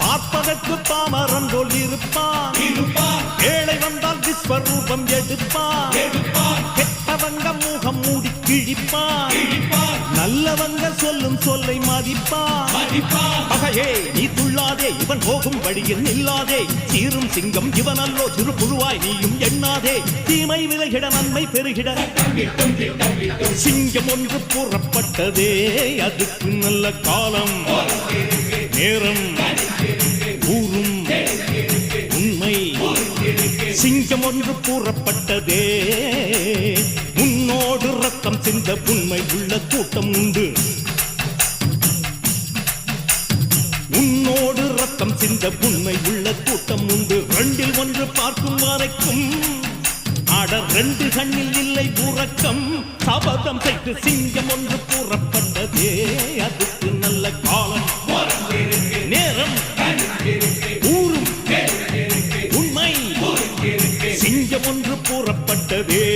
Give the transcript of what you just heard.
பார்ப்பதற்கு பாமரன் போல் இருப்பான். ஏழை வந்தால் விஸ்வரூபம் எடுப்பான். கெட்டவங்க முகம் மூடி கிழிப்பான். நல்லவங்க சொல்லும் சொல்லை மதிப்பான். பகையே நீ துள்ளாதே, இவன் போகும் வழியில் நில்லாதே. சீரும் சிங்கம் இவன் அல்லோ, சிறு புழுவாய் நீயும் எண்ணாதே. தீமை விலகிட நன்மை பெருகிட சிங்கம் ஒன்று கூறப்பட்டதே. அதுக்கு நல்ல காலம் நேரம் ஊரும் உண்மை. சிங்கம் ஒன்று கூறப்பட்டதே. முன்னோடு ரத்தம் சிந்த உண்மை உள்ள கூட்டம் உண்டு. உன்னோடு ரத்தம் சிந்த உண்மை உள்ள கூட்டம் உண்டு. ரெண்டில் ஒன்று பார்க்கும் வரைக்கும் ஆட ரெண்டு கண்ணில் இல்லை உறக்கம். சபதம் செய்து சிங்கம் ஒன்று கூறப்பட்டதே. அதுக்கு நல்ல காலம் நேரம் ஊரும் உண்மை. சிங்கம் ஒன்று கூறப்பட்டதே.